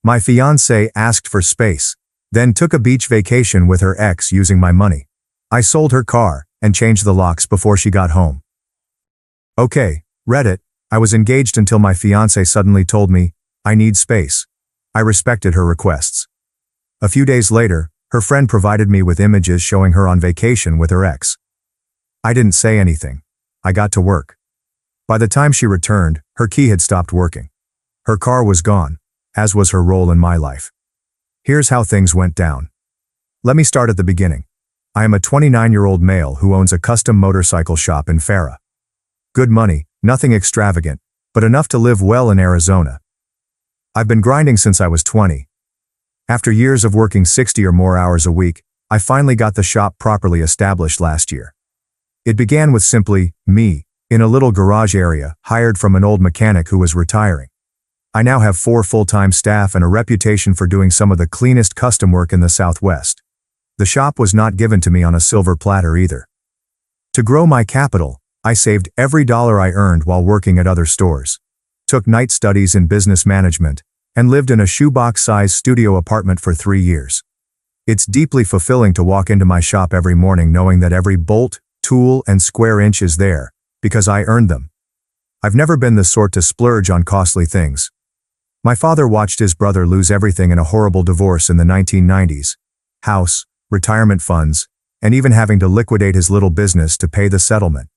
My fiancée asked for space, then took a beach vacation with her ex using my money. I sold her car and changed the locks before she got home. Okay, Reddit, I was engaged until my fiancée suddenly told me, I need space. I respected her requests. A few days later, her friend provided me with images showing her on vacation with her ex. I didn't say anything. I got to work. By the time she returned, her key had stopped working. Her car was gone, as was her role in my life. Here's how things went down. Let me start at the beginning. I am a 29-year-old male who owns a custom motorcycle shop in Farah. Good money, nothing extravagant, but enough to live well in Arizona. I've been grinding since I was 20. After years of working 60 or more hours a week, I finally got the shop properly established last year. It began with simply me, in a little garage area, hired from an old mechanic who was retiring. I now have 4 full-time staff and a reputation for doing some of the cleanest custom work in the Southwest. The shop was not given to me on a silver platter either. To grow my capital, I saved every dollar I earned while working at other stores, took night studies in business management, and lived in a shoebox-sized studio apartment for 3 years. It's deeply fulfilling to walk into my shop every morning knowing that every bolt, tool, and square inch is there, because I earned them. I've never been the sort to splurge on costly things. My father watched his brother lose everything in a horrible divorce in the 1990s. House, retirement funds, and even having to liquidate his little business to pay the settlement.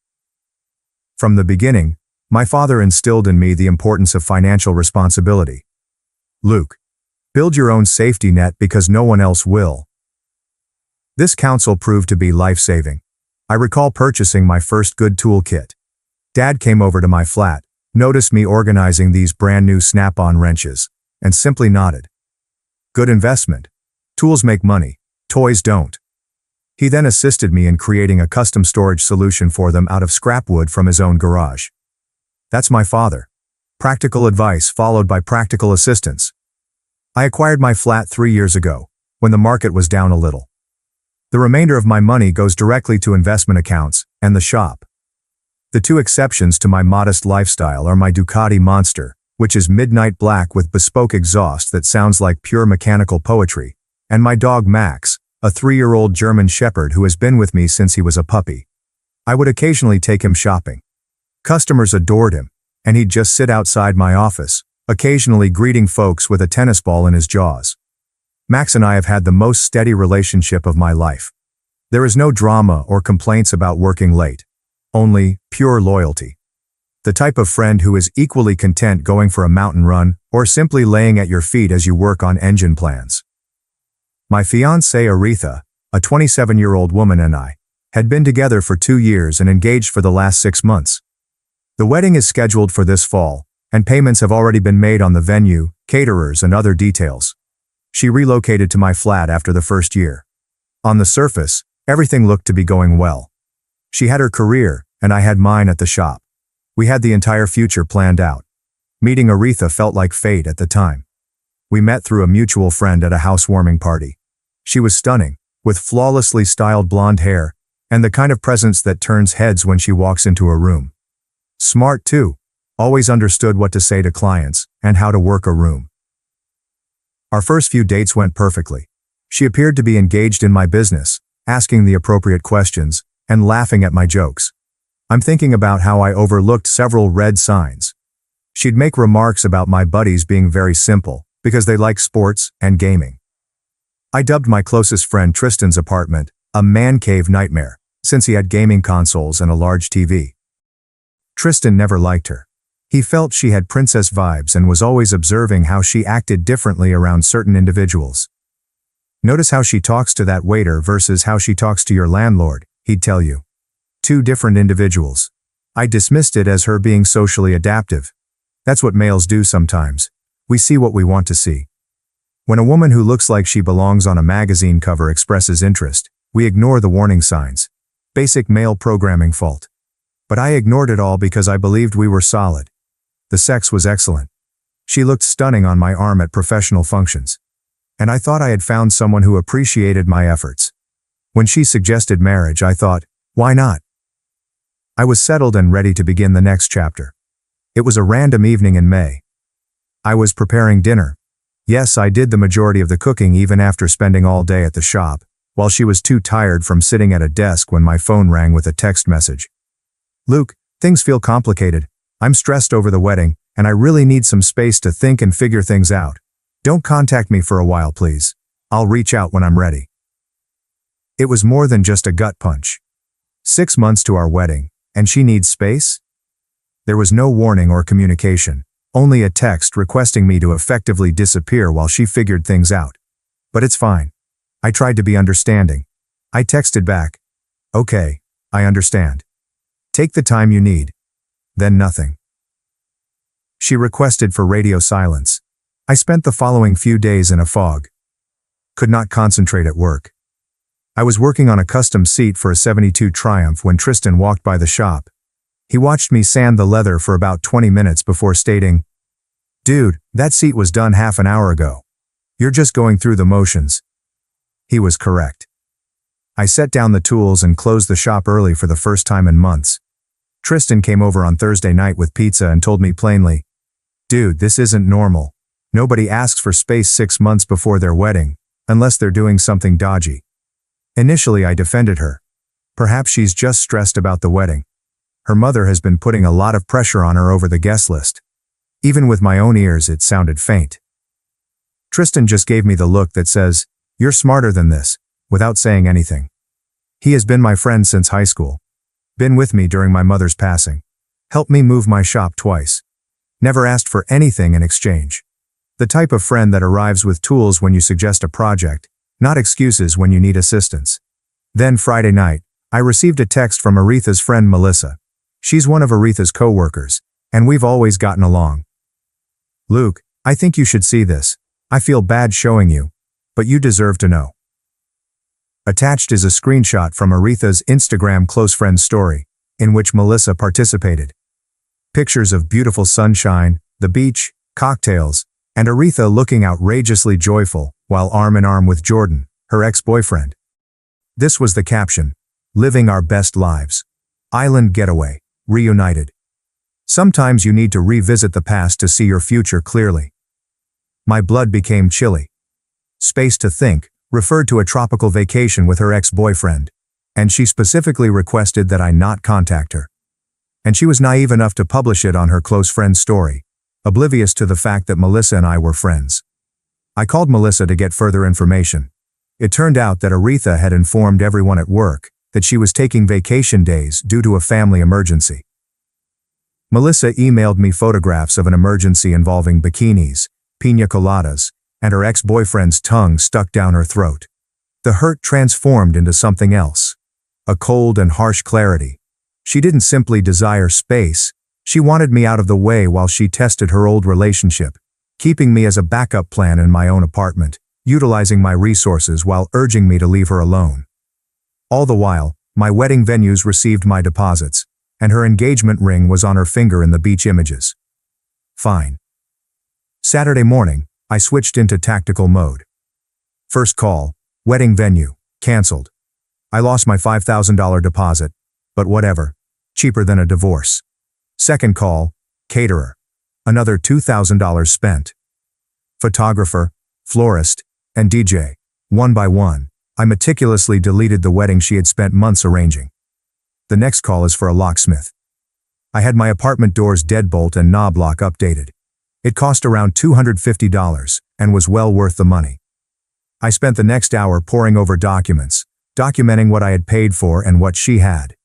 From the beginning, my father instilled in me the importance of financial responsibility. Luke, build your own safety net because no one else will. This counsel proved to be life-saving. I recall purchasing my first good tool kit. Dad came over to my flat, noticed me organizing these brand new snap-on wrenches, and simply nodded. Good investment. Tools make money, toys don't. He then assisted me in creating a custom storage solution for them out of scrap wood from his own garage. That's my father. Practical advice followed by practical assistance. I acquired my flat 3 years ago, when the market was down a little. The remainder of my money goes directly to investment accounts and the shop. The 2 exceptions to my modest lifestyle are my Ducati Monster, which is midnight black with bespoke exhaust that sounds like pure mechanical poetry, and my dog Max, a 3-year-old German Shepherd who has been with me since he was a puppy. I would occasionally take him shopping. Customers adored him, and he'd just sit outside my office, occasionally greeting folks with a tennis ball in his jaws. Max and I have had the most steady relationship of my life. There is no drama or complaints about working late. Only pure loyalty. The type of friend who is equally content going for a mountain run or simply laying at your feet as you work on engine plans. My fiancée Aretha, a 27-year-old woman, and I had been together for 2 years and engaged for the last 6 months. The wedding is scheduled for this fall, and payments have already been made on the venue, caterers, and other details. She relocated to my flat after the first year. On the surface, everything looked to be going well. She had her career, and I had mine at the shop. We had the entire future planned out. Meeting Aretha felt like fate at the time. We met through a mutual friend at a housewarming party. She was stunning, with flawlessly styled blonde hair, and the kind of presence that turns heads when she walks into a room. Smart too, always understood what to say to clients, and how to work a room. Our first few dates went perfectly. She appeared to be engaged in my business, asking the appropriate questions, and laughing at my jokes. I'm thinking about how I overlooked several red signs. She'd make remarks about my buddies being very simple, because they like sports and gaming. I dubbed my closest friend Tristan's apartment a man cave nightmare, since he had gaming consoles and a large TV. Tristan never liked her. He felt she had princess vibes and was always observing how she acted differently around certain individuals. Notice how she talks to that waiter versus how she talks to your landlord, he'd tell you. 2 different individuals. I dismissed it as her being socially adaptive. That's what males do sometimes. We see what we want to see. When a woman who looks like she belongs on a magazine cover expresses interest, we ignore the warning signs. Basic male programming fault. But I ignored it all because I believed we were solid. The sex was excellent. She looked stunning on my arm at professional functions. And I thought I had found someone who appreciated my efforts. When she suggested marriage, I thought, why not? I was settled and ready to begin the next chapter. It was a random evening in May. I was preparing dinner. Yes, I did the majority of the cooking even after spending all day at the shop, while she was too tired from sitting at a desk when my phone rang with a text message. Luke, things feel complicated. I'm stressed over the wedding, and I really need some space to think and figure things out. Don't contact me for a while, please. I'll reach out when I'm ready. It was more than just a gut punch. 6 months to our wedding, and she needs space? There was no warning or communication, only a text requesting me to effectively disappear while she figured things out. But it's fine. I tried to be understanding. I texted back, "Okay, I understand. Take the time you need." Then nothing. She requested for radio silence. I spent the following few days in a fog. Could not concentrate at work. I was working on a custom seat for a 72 Triumph when Tristan walked by the shop. He watched me sand the leather for about 20 minutes before stating, "Dude, that seat was done half an hour ago. You're just going through the motions." He was correct. I set down the tools and closed the shop early for the first time in months. Tristan came over on Thursday night with pizza and told me plainly, "Dude, this isn't normal. Nobody asks for space 6 months before their wedding, unless they're doing something dodgy." Initially, I defended her. Perhaps she's just stressed about the wedding. Her mother has been putting a lot of pressure on her over the guest list. Even with my own ears, it sounded faint. Tristan just gave me the look that says, "You're smarter than this," without saying anything. He has been my friend since high school. Been with me during my mother's passing. Helped me move my shop twice. Never asked for anything in exchange. The type of friend that arrives with tools when you suggest a project, not excuses when you need assistance. Then Friday night, I received a text from Aretha's friend Melissa. She's one of Aretha's co-workers, and we've always gotten along. "Luke, I think you should see this. I feel bad showing you, but you deserve to know." Attached is a screenshot from Aretha's Instagram close friend story, in which Melissa participated. Pictures of beautiful sunshine, the beach, cocktails, and Aretha looking outrageously joyful while arm in arm with Jordan, her ex-boyfriend. This was the caption, "Living our best lives. Island getaway. Reunited." Sometimes you need to revisit the past to see your future clearly. My blood became chilly. Space to think referred to a tropical vacation with her ex-boyfriend, and she specifically requested that I not contact her. And she was naive enough to publish it on her close friend's story, oblivious to the fact that Melissa and I were friends. I called Melissa to get further information. It turned out that Aretha had informed everyone at work that she was taking vacation days due to a family emergency. Melissa emailed me photographs of an emergency involving bikinis, piña coladas, and her ex-boyfriend's tongue stuck down her throat. The hurt transformed into something else. A cold and harsh clarity. She didn't simply desire space, she wanted me out of the way while she tested her old relationship, keeping me as a backup plan in my own apartment, utilizing my resources while urging me to leave her alone. All the while, my wedding venues received my deposits, and her engagement ring was on her finger in the beach images. Fine. Saturday morning, I switched into tactical mode. First call, wedding venue, canceled. I lost my $5,000 deposit, but whatever, cheaper than a divorce. Second call, caterer. Another $2,000 spent. Photographer, florist, and DJ. One by one, I meticulously deleted the wedding she had spent months arranging. The next call is for a locksmith. I had my apartment door's deadbolt and knob lock updated. It cost around $250 and was well worth the money. I spent the next hour poring over documents, documenting what I had paid for and what she had.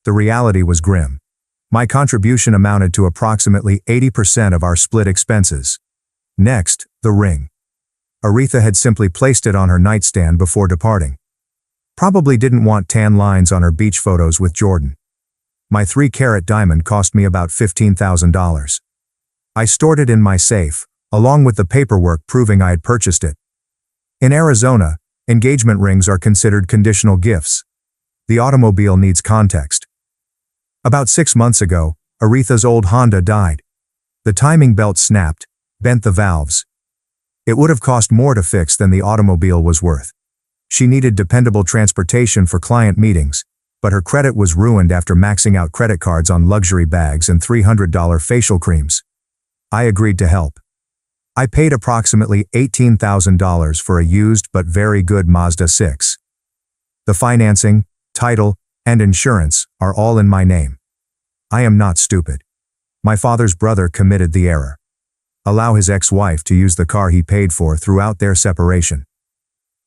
The reality was grim. My contribution amounted to approximately 80% of our split expenses. Next, the ring. Aretha had simply placed it on her nightstand before departing. Probably didn't want tan lines on her beach photos with Jordan. My 3-carat diamond cost me about $15,000. I stored it in my safe, along with the paperwork proving I had purchased it. In Arizona, engagement rings are considered conditional gifts. The automobile needs context. About 6 months ago, Aretha's old Honda died. The timing belt snapped, bent the valves. It would have cost more to fix than the automobile was worth. She needed dependable transportation for client meetings, but her credit was ruined after maxing out credit cards on luxury bags and $300 facial creams. I agreed to help. I paid approximately $18,000 for a used but very good Mazda 6. The financing, title, and insurance are all in my name. I am not stupid. My father's brother committed the error. Allow his ex-wife to use the car he paid for throughout their separation.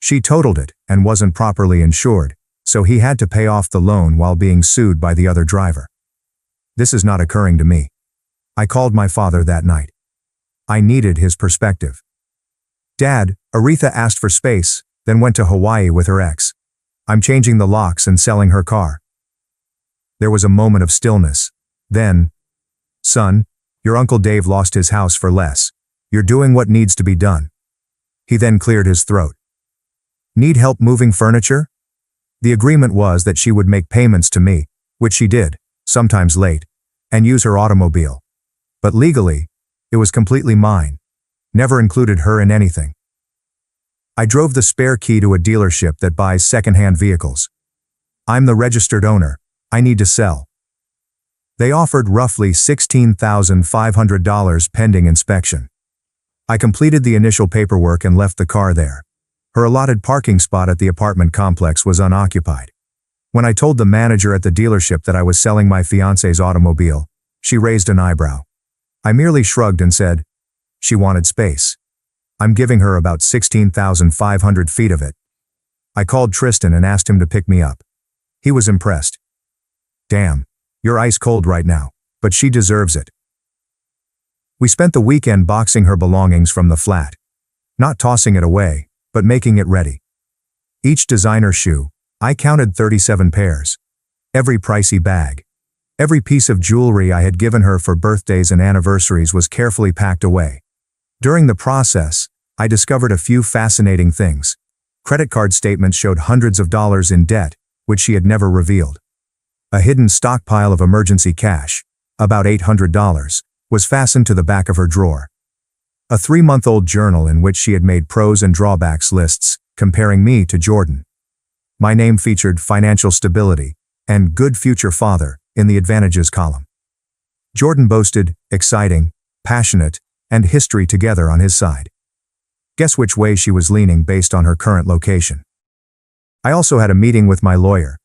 She totaled it and wasn't properly insured, so he had to pay off the loan while being sued by the other driver. This is not occurring to me. I called my father that night. I needed his perspective. Dad, Aretha asked for space, then went to Hawaii with her ex. I'm changing the locks and selling her car. There was a moment of stillness. Then, son, your Uncle Dave lost his house for less. You're doing what needs to be done. He then cleared his throat. Need help moving furniture? The agreement was that she would make payments to me, which she did, sometimes late, and use her automobile. But legally, it was completely mine. Never included her in anything. I drove the spare key to a dealership that buys second-hand vehicles. I'm the registered owner. I need to sell. They offered roughly $16,500 pending inspection. I completed the initial paperwork and left the car there. Her allotted parking spot at the apartment complex was unoccupied. When I told the manager at the dealership that I was selling my fiancé's automobile, she raised an eyebrow. I merely shrugged and said, she wanted space. I'm giving her about 16,500 feet of it. I called Tristan and asked him to pick me up. He was impressed. Damn, you're ice cold right now, but she deserves it. We spent the weekend boxing her belongings from the flat. Not tossing it away, but making it ready. Each designer shoe, I counted 37 pairs. Every pricey bag. Every piece of jewelry I had given her for birthdays and anniversaries was carefully packed away. During the process, I discovered a few fascinating things. Credit card statements showed hundreds of dollars in debt, which she had never revealed. A hidden stockpile of emergency cash, about $800, was fastened to the back of her drawer. A 3-month-old journal in which she had made pros and drawbacks lists, comparing me to Jordan. My name featured financial stability and good future father in the advantages column. Jordan boasted exciting, passionate, and history together on his side. Guess which way she was leaning based on her current location. I also had a meeting with my lawyer.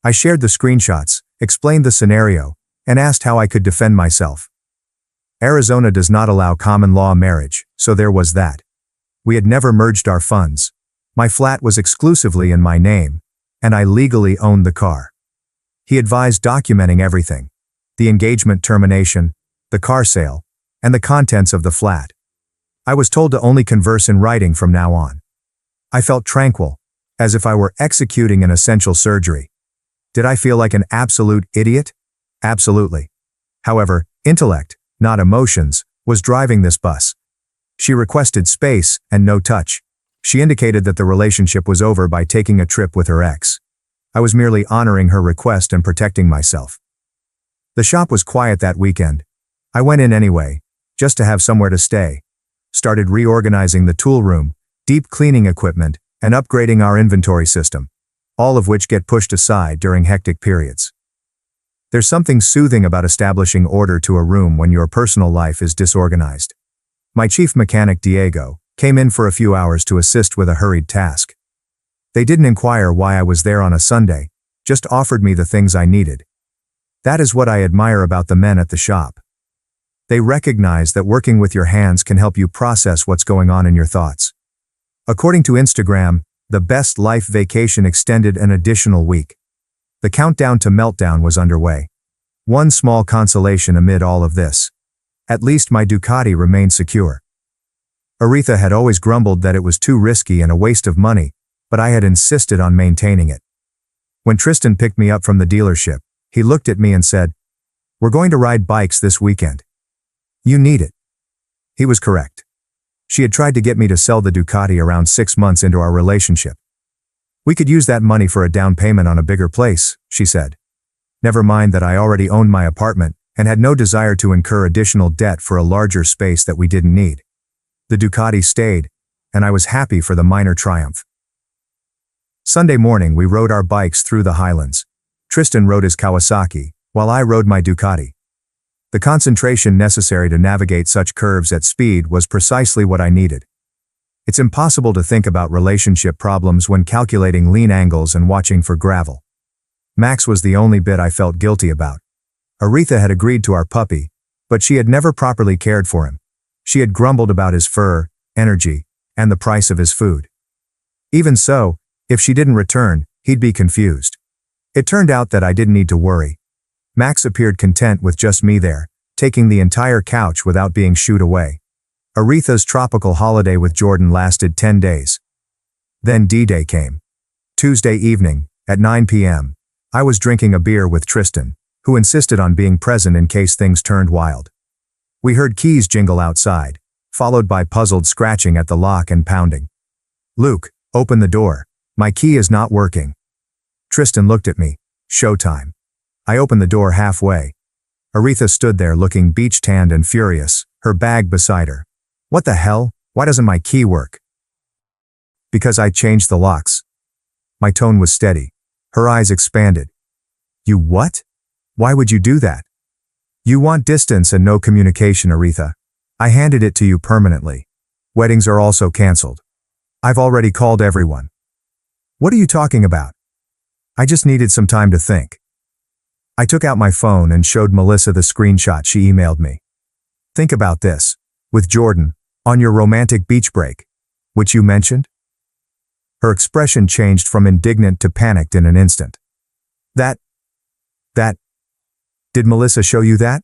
I shared the screenshots, explained the scenario, and asked how I could defend myself. Arizona does not allow common law marriage, so there was that. We had never merged our funds. My flat was exclusively in my name, and I legally owned the car. He advised documenting everything: the engagement termination, the car sale, and the contents of the flat. I was told to only converse in writing from now on. I felt tranquil, as if I were executing an essential surgery. Did I feel like an absolute idiot? Absolutely. However, intellect, not emotions, was driving this bus. She requested space and no touch. She indicated that the relationship was over by taking a trip with her ex. I was merely honoring her request and protecting myself. The shop was quiet that weekend. I went in anyway, just to have somewhere to stay. Started reorganizing the tool room, deep cleaning equipment, and upgrading our inventory system, all of which get pushed aside during hectic periods. There's something soothing about establishing order to a room when your personal life is disorganized. My chief mechanic, Diego, came in for a few hours to assist with a hurried task. They didn't inquire why I was there on a Sunday, just offered me the things I needed. That is what I admire about the men at the shop. They recognize that working with your hands can help you process what's going on in your thoughts. According to Instagram, the Best Life vacation extended an additional week. The countdown to meltdown was underway. One small consolation amid all of this: at least my Ducati remained secure. Aretha had always grumbled that it was too risky and a waste of money, but I had insisted on maintaining it. When Tristan picked me up from the dealership, he looked at me and said, "We're going to ride bikes this weekend. You need it." He was correct. She had tried to get me to sell the Ducati around 6 months into our relationship. "We could use that money for a down payment on a bigger place," she said. Never mind that I already owned my apartment and had no desire to incur additional debt for a larger space that we didn't need. The Ducati stayed, and I was happy for the minor triumph. Sunday morning we rode our bikes through the Highlands. Tristan rode his Kawasaki, while I rode my Ducati. The concentration necessary to navigate such curves at speed was precisely what I needed. It's impossible to think about relationship problems when calculating lean angles and watching for gravel. Max was the only bit I felt guilty about. Aretha had agreed to our puppy, but she had never properly cared for him. She had grumbled about his fur, energy, and the price of his food. Even so, if she didn't return, he'd be confused. It turned out that I didn't need to worry. Max appeared content with just me there, taking the entire couch without being shooed away. Aretha's tropical holiday with Jordan lasted 10 days. Then D-Day came. Tuesday evening, at 9 p.m., I was drinking a beer with Tristan, who insisted on being present in case things turned wild. We heard keys jingle outside, followed by puzzled scratching at the lock and pounding. "Luke, open the door. My key is not working." Tristan looked at me. Showtime. I opened the door halfway. Aretha stood there looking beach-tanned and furious, her bag beside her. "What the hell? Why doesn't my key work?" "Because I changed the locks." My tone was steady. Her eyes expanded. "You what? Why would you do that?" "You want distance and no communication, Aretha. I handed it to you permanently. Weddings are also canceled. I've already called everyone." "What are you talking about?" "I just needed some time to think." I took out my phone and showed Melissa the screenshot she emailed me. "Think about this. With Jordan, on your romantic beach break, which you mentioned?" Her expression changed from indignant to panicked in an instant. That, did Melissa show you that?"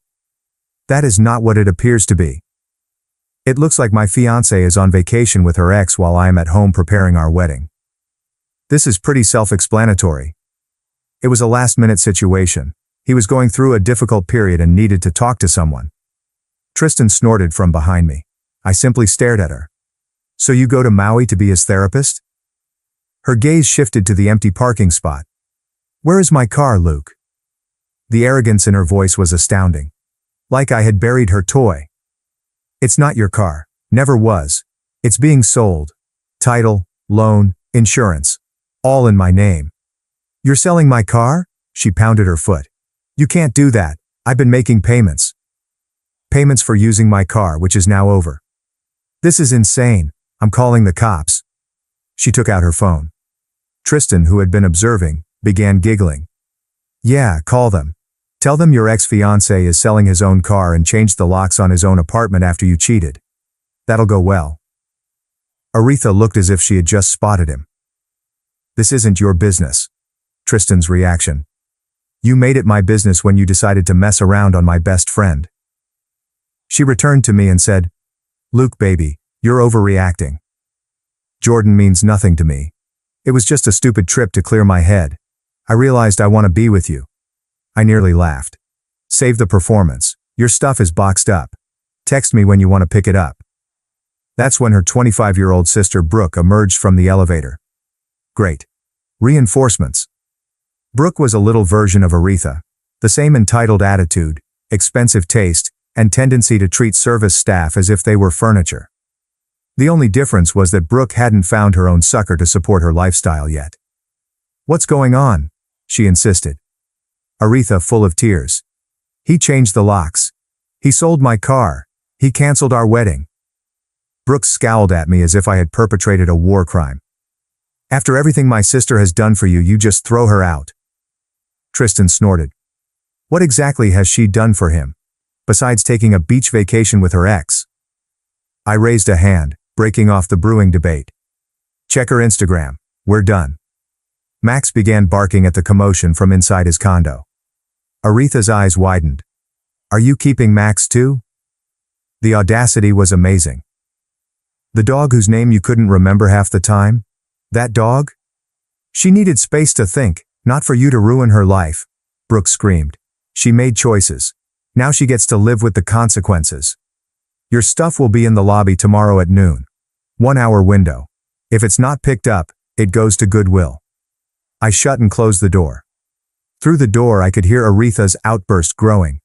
"That is not what it appears to be. It looks like my fiancé is on vacation with her ex while I am at home preparing our wedding." This is pretty self-explanatory. It was a last-minute situation. He was going through a difficult period and needed to talk to someone. Tristan snorted from behind me. I simply stared at her. "So you go to Maui to be his therapist?" Her gaze shifted to the empty parking spot. "Where is my car, Luke?" The arrogance in her voice was astounding. Like I had buried her toy. "It's not your car. Never was. It's being sold. Title, loan, insurance. All in my name." "You're selling my car?" She pounded her foot. "You can't do that. I've been making payments." "Payments for using my car, which is now over." "This is insane. I'm calling the cops." She took out her phone. Tristan, who had been observing, began giggling. "Yeah, call them. Tell them your ex-fiancé is selling his own car and changed the locks on his own apartment after you cheated. That'll go well." Aretha looked as if she had just spotted him. "This isn't your business." Tristan's reaction. "You made it my business when you decided to mess around on my best friend." She returned to me and said, "Luke baby, you're overreacting. Jordan means nothing to me. It was just a stupid trip to clear my head. I realized I want to be with you." I nearly laughed. "Save the performance. Your stuff is boxed up. Text me when you want to pick it up." That's when her 25-year-old sister Brooke emerged from the elevator. Great. Reinforcements. Brooke was a little version of Aretha. The same entitled attitude, expensive taste, and tendency to treat service staff as if they were furniture. The only difference was that Brooke hadn't found her own sucker to support her lifestyle yet. "What's going on?" she insisted. Aretha, full of tears. "He changed the locks. He sold my car. He canceled our wedding." Brooke scowled at me as if I had perpetrated a war crime. "After everything my sister has done for you, you just throw her out." Tristan snorted. "What exactly has she done for him, besides taking a beach vacation with her ex?" I raised a hand, breaking off the brewing debate. "Check her Instagram. We're done." Max began barking at the commotion from inside his condo. Aretha's eyes widened. "Are you keeping Max too?" The audacity was amazing. "The dog whose name you couldn't remember half the time? That dog? She needed space to think, not for you to ruin her life," Brooke screamed. "She made choices. Now she gets to live with the consequences. Your stuff will be in the lobby tomorrow at noon. 1-hour window. If it's not picked up, it goes to Goodwill." I shut and closed the door. Through the door I could hear Aretha's outburst growing.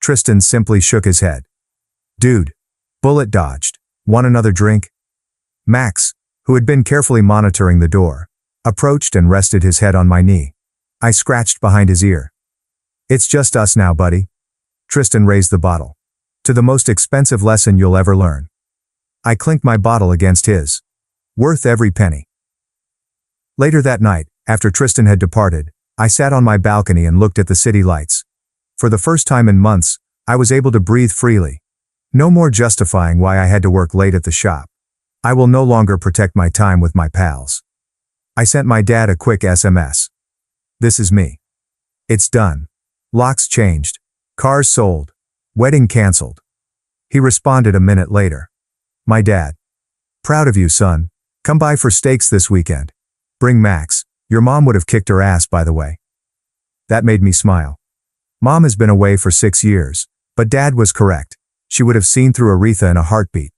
Tristan simply shook his head. "Dude. Bullet dodged. Want another drink?" Max, who had been carefully monitoring the door, approached and rested his head on my knee. I scratched behind his ear. "It's just us now, buddy." Tristan raised the bottle. To the most expensive lesson you'll ever learn. I clinked my bottle against his. Worth every penny. Later that night, after Tristan had departed, I sat on my balcony and looked at the city lights. For the first time in months, I was able to breathe freely. No more justifying why I had to work late at the shop. I will no longer protect my time with my pals. I sent my dad a quick SMS. This is me. It's done. Locks changed. Cars sold. Wedding canceled. He responded a minute later. My dad. Proud of you, son. Come by for steaks this weekend. Bring Max. Your mom would have kicked her ass, by the way. That made me smile. Mom has been away for 6 years, but Dad was correct. She would have seen through Aretha in a heartbeat.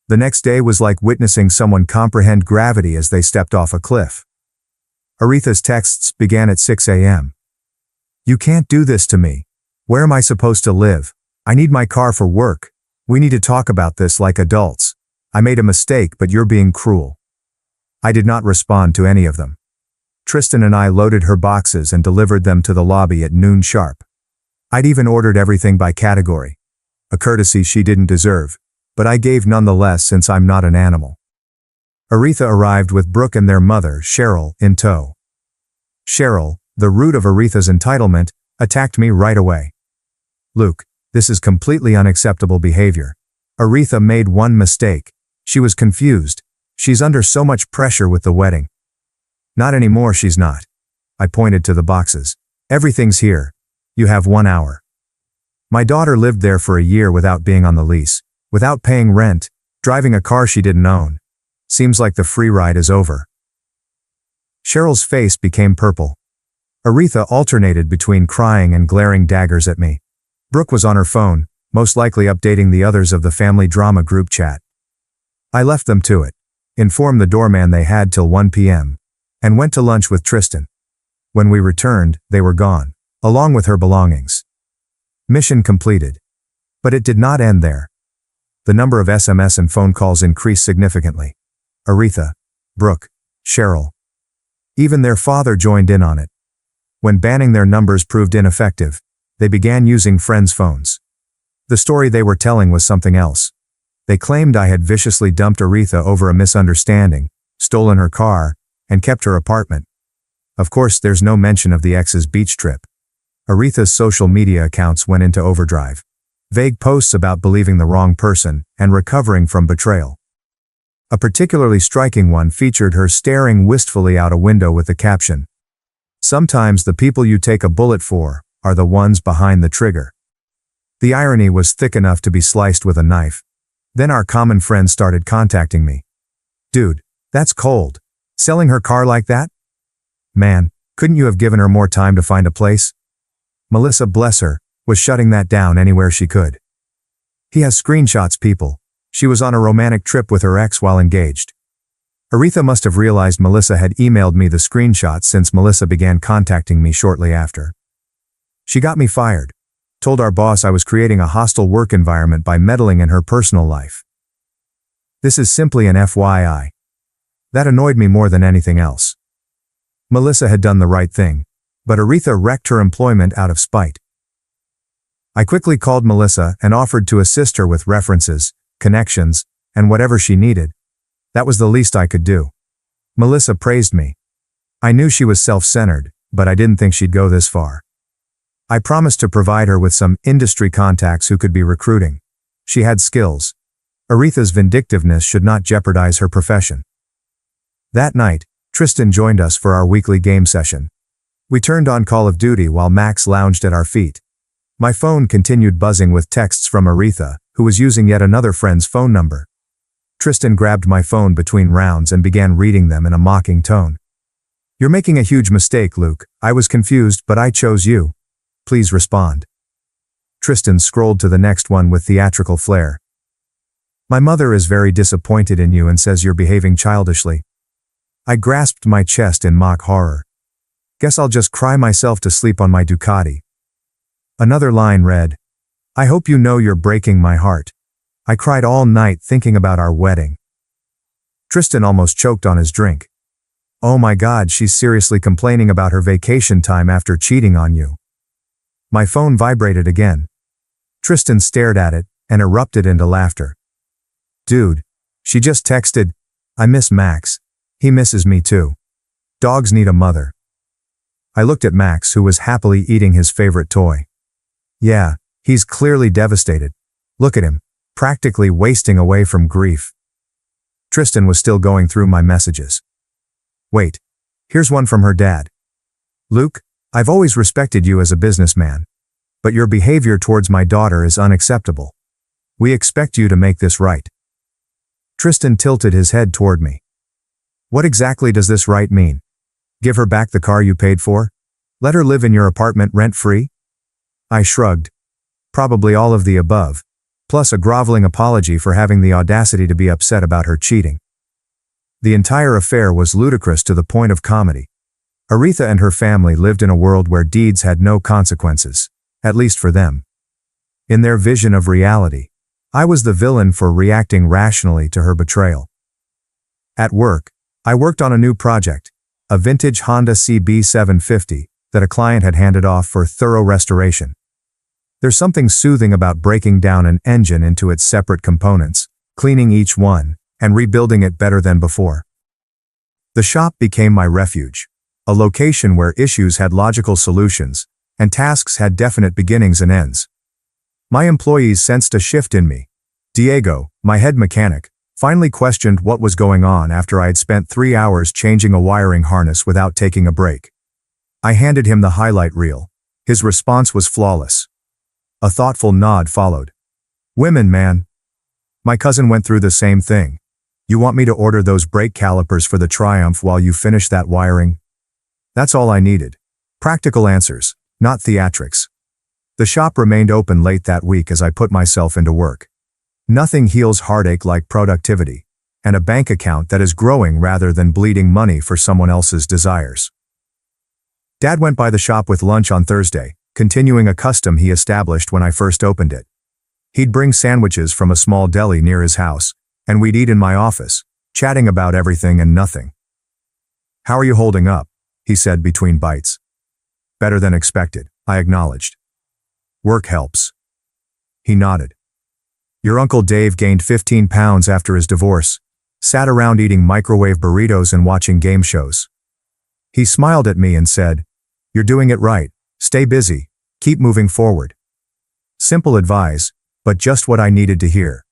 The next day was like witnessing someone comprehend gravity as they stepped off a cliff. Aretha's texts began at 6 a.m. You can't do this to me. Where am I supposed to live? I need my car for work. We need to talk about this like adults. I made a mistake, but you're being cruel. I did not respond to any of them. Tristan and I loaded her boxes and delivered them to the lobby at noon sharp. I'd even ordered everything by category. A courtesy she didn't deserve, but I gave nonetheless since I'm not an animal. Aretha arrived with Brooke and their mother, Cheryl, in tow. Cheryl, the root of Aretha's entitlement, attacked me right away. Luke, this is completely unacceptable behavior. Aretha made one mistake. She was confused. She's under so much pressure with the wedding. Not anymore, she's not. I pointed to the boxes. Everything's here. You have 1 hour. My daughter lived there for a year without being on the lease, without paying rent, driving a car she didn't own. Seems like the free ride is over. Cheryl's face became purple. Aretha alternated between crying and glaring daggers at me. Brooke was on her phone, most likely updating the others of the family drama group chat. I left them to it, informed the doorman they had till 1 p.m., and went to lunch with Tristan. When we returned, they were gone, along with her belongings. Mission completed. But it did not end there. The number of SMS and phone calls increased significantly. Aretha, Brooke, Cheryl. Even their father joined in on it. When banning their numbers proved ineffective, they began using friends' phones. The story they were telling was something else. They claimed I had viciously dumped Aretha over a misunderstanding, stolen her car, and kept her apartment. Of course, there's no mention of the ex's beach trip. Aretha's social media accounts went into overdrive. Vague posts about believing the wrong person and recovering from betrayal. A particularly striking one featured her staring wistfully out a window with the caption, "Sometimes the people you take a bullet for are the ones behind the trigger." The irony was thick enough to be sliced with a knife. Then our common friend started contacting me. Dude, that's cold. Selling her car like that? Man, couldn't you have given her more time to find a place? Melissa, bless her, was shutting that down anywhere she could. He has screenshots, people. She was on a romantic trip with her ex while engaged. Aretha must have realized Melissa had emailed me the screenshots since Melissa began contacting me shortly after. She got me fired. Told our boss I was creating a hostile work environment by meddling in her personal life. This is simply an FYI. That annoyed me more than anything else. Melissa had done the right thing, but Aretha wrecked her employment out of spite. I quickly called Melissa and offered to assist her with references, connections, and whatever she needed. That was the least I could do. Melissa praised me. I knew she was self-centered, but I didn't think she'd go this far. I promised to provide her with some industry contacts who could be recruiting. She had skills. Aretha's vindictiveness should not jeopardize her profession. That night, Tristan joined us for our weekly game session. We turned on Call of Duty while Max lounged at our feet. My phone continued buzzing with texts from Aretha, who was using yet another friend's phone number. Tristan grabbed my phone between rounds and began reading them in a mocking tone. "You're making a huge mistake, Luke. I was confused, but I chose you. Please respond." Tristan scrolled to the next one with theatrical flair. "My mother is very disappointed in you and says you're behaving childishly." I grasped my chest in mock horror. Guess I'll just cry myself to sleep on my Ducati. Another line read, "I hope you know you're breaking my heart. I cried all night thinking about our wedding." Tristan almost choked on his drink. "Oh my God, she's seriously complaining about her vacation time after cheating on you." My phone vibrated again. Tristan stared at it and erupted into laughter. Dude, she just texted, I miss Max. He misses me too. Dogs need a mother. I looked at Max, who was happily eating his favorite toy. Yeah, he's clearly devastated. Look at him, practically wasting away from grief. Tristan was still going through my messages. Wait, here's one from her dad. Luke, I've always respected you as a businessman, but your behavior towards my daughter is unacceptable. We expect you to make this right. Tristan tilted his head toward me. What exactly does this right mean? Give her back the car you paid for? Let her live in your apartment rent-free? I shrugged. Probably all of the above, plus a groveling apology for having the audacity to be upset about her cheating. The entire affair was ludicrous to the point of comedy. Aretha and her family lived in a world where deeds had no consequences, at least for them. In their vision of reality, I was the villain for reacting rationally to her betrayal. At work, I worked on a new project, a vintage Honda CB750 that a client had handed off for thorough restoration. There's something soothing about breaking down an engine into its separate components, cleaning each one, and rebuilding it better than before. The shop became my refuge, a location where issues had logical solutions, and tasks had definite beginnings and ends. My employees sensed a shift in me. Diego, my head mechanic, finally questioned what was going on after I had spent 3 hours changing a wiring harness without taking a break. I handed him the highlight reel. His response was flawless. A thoughtful nod followed. Women, man. My cousin went through the same thing. You want me to order those brake calipers for the Triumph while you finish that wiring? That's all I needed. Practical answers, not theatrics. The shop remained open late that week as I put myself into work. Nothing heals heartache like productivity, and a bank account that is growing rather than bleeding money for someone else's desires. Dad went by the shop with lunch on Thursday, continuing a custom he established when I first opened it. He'd bring sandwiches from a small deli near his house, and we'd eat in my office, chatting about everything and nothing. How are you holding up? He said between bites. Better than expected, I acknowledged. Work helps. He nodded. Your Uncle Dave gained 15 pounds after his divorce, sat around eating microwave burritos and watching game shows. He smiled at me and said, You're doing it right, stay busy, keep moving forward. Simple advice, but just what I needed to hear.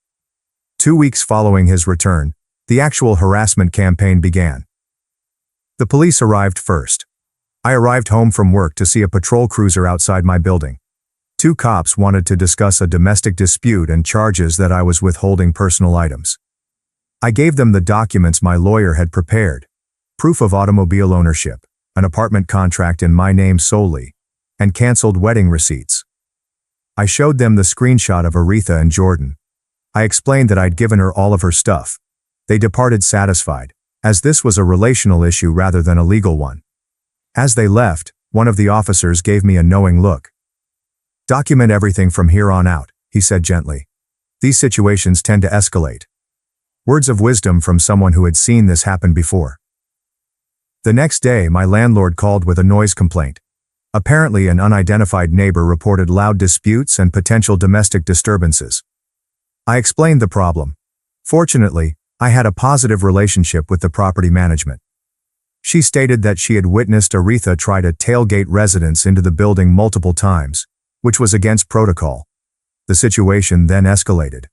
2 weeks following his return, the actual harassment campaign began. The police arrived first. I arrived home from work to see a patrol cruiser outside my building. 2 cops wanted to discuss a domestic dispute and charges that I was withholding personal items. I gave them the documents my lawyer had prepared, proof of automobile ownership, an apartment contract in my name solely, and canceled wedding receipts. I showed them the screenshot of Aretha and Jordan. I explained that I'd given her all of her stuff. They departed satisfied, as this was a relational issue rather than a legal one. As they left, one of the officers gave me a knowing look. Document everything from here on out, he said gently. These situations tend to escalate. Words of wisdom from someone who had seen this happen before. The next day, my landlord called with a noise complaint. Apparently, an unidentified neighbor reported loud disputes and potential domestic disturbances. I explained the problem. Fortunately, I had a positive relationship with the property management. She stated that she had witnessed Aretha try to tailgate residents into the building multiple times, which was against protocol. The situation then escalated.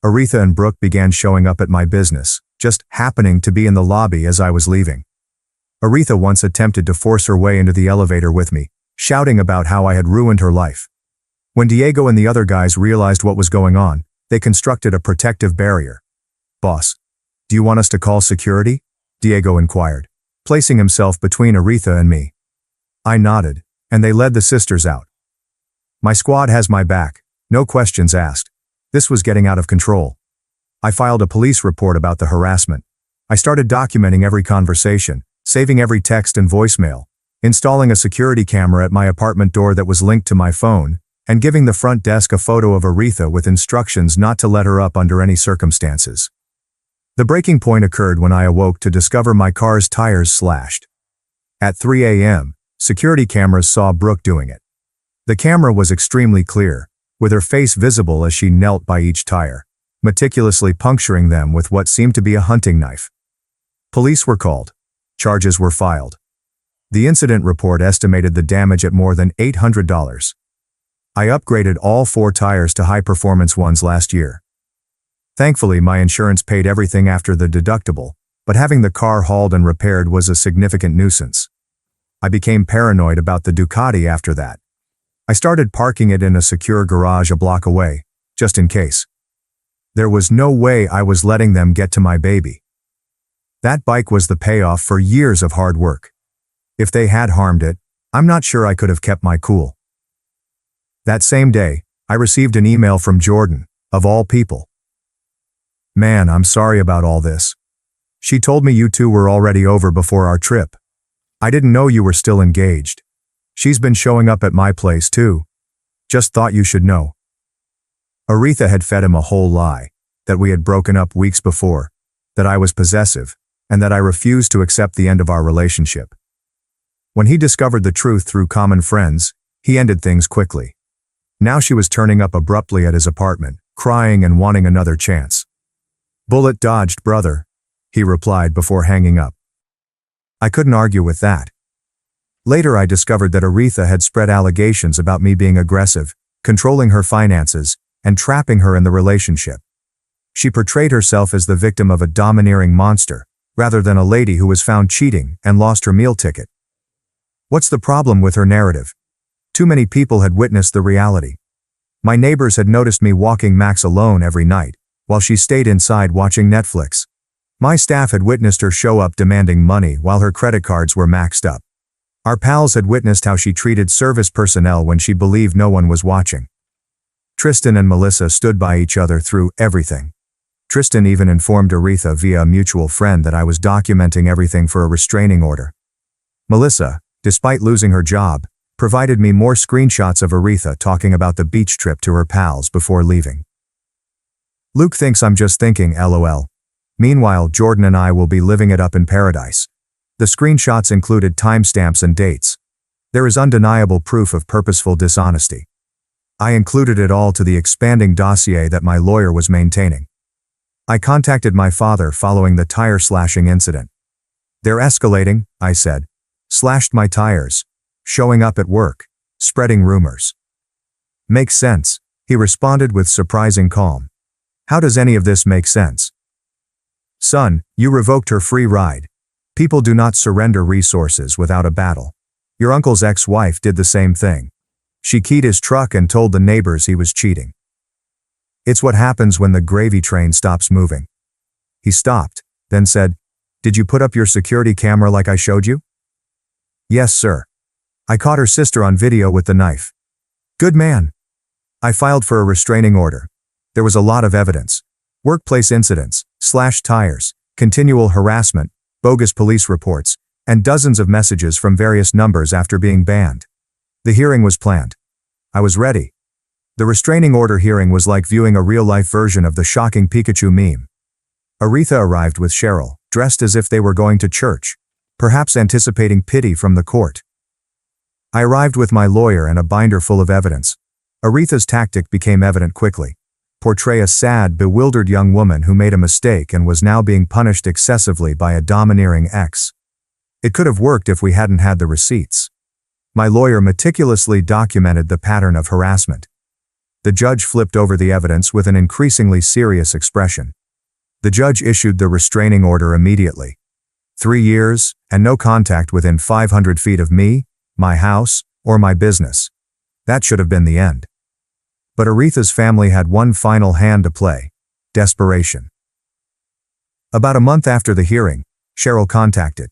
Aretha and Brooke began showing up at my business, just happening to be in the lobby as I was leaving. Aretha once attempted to force her way into the elevator with me, shouting about how I had ruined her life. When Diego and the other guys realized what was going on, they constructed a protective barrier. Boss, do you want us to call security? Diego inquired, placing himself between Aretha and me. I nodded, and they led the sisters out. My squad has my back, no questions asked. This was getting out of control. I filed a police report about the harassment. I started documenting every conversation, saving every text and voicemail, installing a security camera at my apartment door that was linked to my phone, and giving the front desk a photo of Aretha with instructions not to let her up under any circumstances. The breaking point occurred when I awoke to discover my car's tires slashed. At 3 a.m., security cameras saw Brooke doing it. The camera was extremely clear, with her face visible as she knelt by each tire, meticulously puncturing them with what seemed to be a hunting knife. Police were called. Charges were filed. The incident report estimated the damage at more than $800. I upgraded all 4 tires to high-performance ones last year. Thankfully, my insurance paid everything after the deductible, but having the car hauled and repaired was a significant nuisance. I became paranoid about the Ducati after that. I started parking it in a secure garage a block away, just in case. There was no way I was letting them get to my baby. That bike was the payoff for years of hard work. If they had harmed it, I'm not sure I could have kept my cool. That same day, I received an email from Jordan, of all people. "Man, I'm sorry about all this. She told me you two were already over before our trip. I didn't know you were still engaged. She's been showing up at my place too. Just thought you should know." Aretha had fed him a whole lie, that we had broken up weeks before, that I was possessive, and that I refused to accept the end of our relationship. When he discovered the truth through common friends, he ended things quickly. Now she was turning up abruptly at his apartment, crying and wanting another chance. "Bullet dodged, brother," he replied before hanging up. I couldn't argue with that. Later I discovered that Aretha had spread allegations about me being aggressive, controlling her finances, and trapping her in the relationship. She portrayed herself as the victim of a domineering monster, rather than a lady who was found cheating and lost her meal ticket. What's the problem with her narrative? Too many people had witnessed the reality. My neighbors had noticed me walking Max alone every night, while she stayed inside watching Netflix. My staff had witnessed her show up demanding money while her credit cards were maxed up. Our pals had witnessed how she treated service personnel when she believed no one was watching. Tristan and Melissa stood by each other through everything. Tristan even informed Aretha via a mutual friend that I was documenting everything for a restraining order. Melissa, despite losing her job, provided me more screenshots of Aretha talking about the beach trip to her pals before leaving. Luke thinks I'm just thinking, LOL. Meanwhile, Jordan and I will be living it up in paradise. The screenshots included timestamps and dates. There is undeniable proof of purposeful dishonesty. I included it all to the expanding dossier that my lawyer was maintaining. I contacted my father following the tire slashing incident. "They're escalating," I said. "Slashed my tires. Showing up at work. Spreading rumors." "Makes sense," he responded with surprising calm. "How does any of this make sense?" "Son, you revoked her free ride. People do not surrender resources without a battle. Your uncle's ex-wife did the same thing. She keyed his truck and told the neighbors he was cheating. It's what happens when the gravy train stops moving." He stopped, then said, "Did you put up your security camera like I showed you?" "Yes, sir. I caught her sister on video with the knife." "Good man." I filed for a restraining order. There was a lot of evidence. Workplace incidents, slashed tires, continual harassment, bogus police reports, and dozens of messages from various numbers after being banned. The hearing was planned. I was ready. The restraining order hearing was like viewing a real-life version of the shocking Pikachu meme. Aretha arrived with Cheryl, dressed as if they were going to church, perhaps anticipating pity from the court. I arrived with my lawyer and a binder full of evidence. Aretha's tactic became evident quickly. Portray a sad, bewildered young woman who made a mistake and was now being punished excessively by a domineering ex. It could have worked if we hadn't had the receipts. My lawyer meticulously documented the pattern of harassment. The judge flipped over the evidence with an increasingly serious expression. The judge issued the restraining order immediately. 3 years, and no contact within 500 feet of me, my house, or my business. That should have been the end. But Aretha's family had one final hand to play: desperation. About a month after the hearing, Cheryl contacted.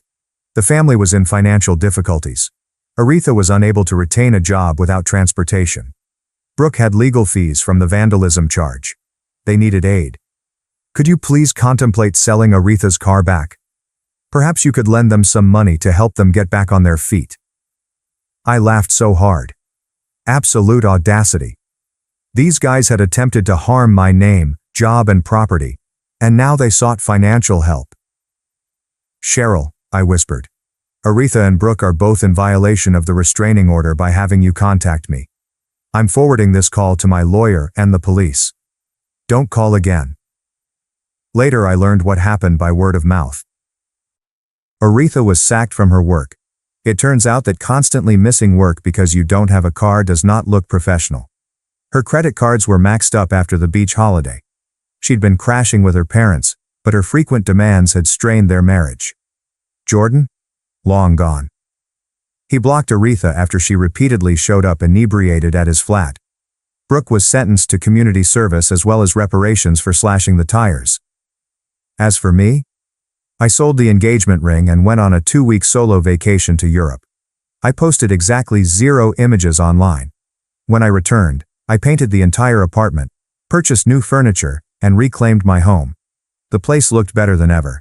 The family was in financial difficulties. Aretha was unable to retain a job without transportation. Brooke had legal fees from the vandalism charge. They needed aid. "Could you please contemplate selling Aretha's car back? Perhaps you could lend them some money to help them get back on their feet." I laughed so hard. Absolute audacity. These guys had attempted to harm my name, job and property, and now they sought financial help. "Cheryl," I whispered, "Aretha and Brooke are both in violation of the restraining order by having you contact me. I'm forwarding this call to my lawyer and the police. Don't call again. Later I learned what happened by word of mouth. Aretha was sacked from her work. It turns out that constantly missing work because you don't have a car does not look professional. Her credit cards were maxed up after the beach holiday. She'd been crashing with her parents, but her frequent demands had strained their marriage. Jordan? Long gone. He blocked Aretha after she repeatedly showed up inebriated at his flat. Brooke was sentenced to community service as well as reparations for slashing the tires. As for me, I sold the engagement ring and went on a 2-week solo vacation to Europe. I posted exactly 0 images online. When I returned, I painted the entire apartment, purchased new furniture, and reclaimed my home. The place looked better than ever.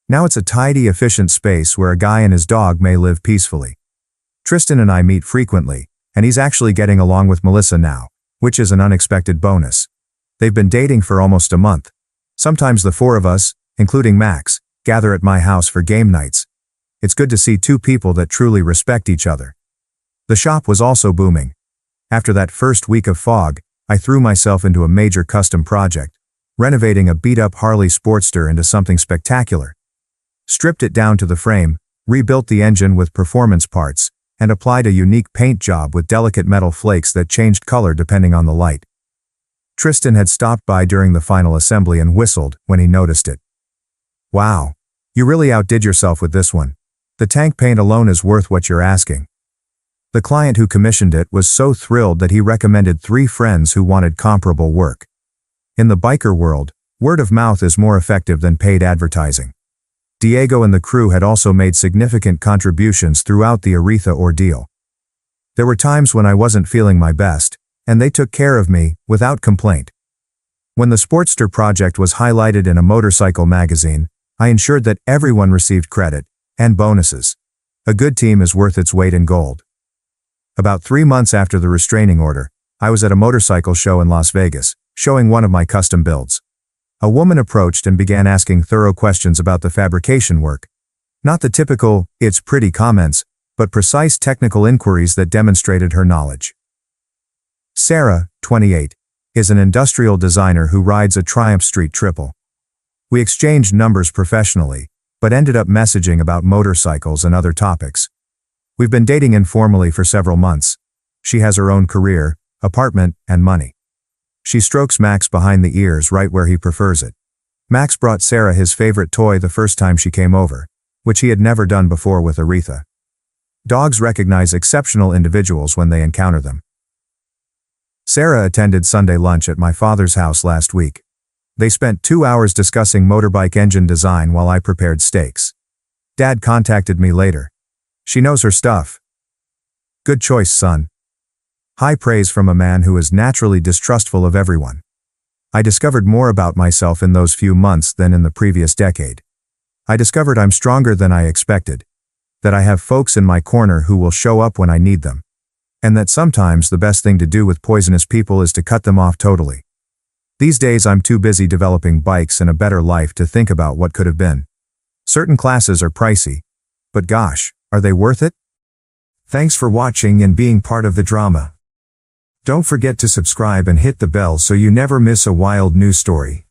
Now it's a tidy, efficient space where a guy and his dog may live peacefully. Tristan and I meet frequently, and he's actually getting along with Melissa now, which is an unexpected bonus. They've been dating for almost a month. Sometimes the 4 of us, including Max, gather at my house for game nights. It's good to see 2 people that truly respect each other. The shop was also booming. After that first week of fog, I threw myself into a major custom project, renovating a beat-up Harley Sportster into something spectacular. Stripped it down to the frame, rebuilt the engine with performance parts, and applied a unique paint job with delicate metal flakes that changed color depending on the light. Tristan had stopped by during the final assembly and whistled when he noticed it. Wow, you really outdid yourself with this one. The tank paint alone is worth what you're asking. The client who commissioned it was so thrilled that he recommended 3 friends who wanted comparable work. In the biker world, word of mouth is more effective than paid advertising. Diego and the crew had also made significant contributions throughout the Aretha ordeal. There were times when I wasn't feeling my best, and they took care of me, without complaint. When the Sportster project was highlighted in a motorcycle magazine, I ensured that everyone received credit, and bonuses. A good team is worth its weight in gold. About 3 months after the restraining order, I was at a motorcycle show in Las Vegas, showing one of my custom builds. A woman approached and began asking thorough questions about the fabrication work. Not the typical, "it's pretty" comments, but precise technical inquiries that demonstrated her knowledge. Sarah, 28, is an industrial designer who rides a Triumph Street Triple. We exchanged numbers professionally, but ended up messaging about motorcycles and other topics. We've been dating informally for several months. She has her own career, apartment, and money. She strokes Max behind the ears right where he prefers it. Max brought Sarah his favorite toy the first time she came over, which he had never done before with Aretha. Dogs recognize exceptional individuals when they encounter them. Sarah attended Sunday lunch at my father's house last week. They spent 2 hours discussing motorbike engine design while I prepared steaks. Dad contacted me later. She knows her stuff. Good choice, son. High praise from a man who is naturally distrustful of everyone. I discovered more about myself in those few months than in the previous decade. I discovered I'm stronger than I expected, that I have folks in my corner who will show up when I need them, and that sometimes the best thing to do with poisonous people is to cut them off totally. These days I'm too busy developing bikes and a better life to think about what could have been. Certain classes are pricey, but gosh, are they worth it? Thanks for watching and being part of the drama. Don't forget to subscribe and hit the bell so you never miss a wild news story.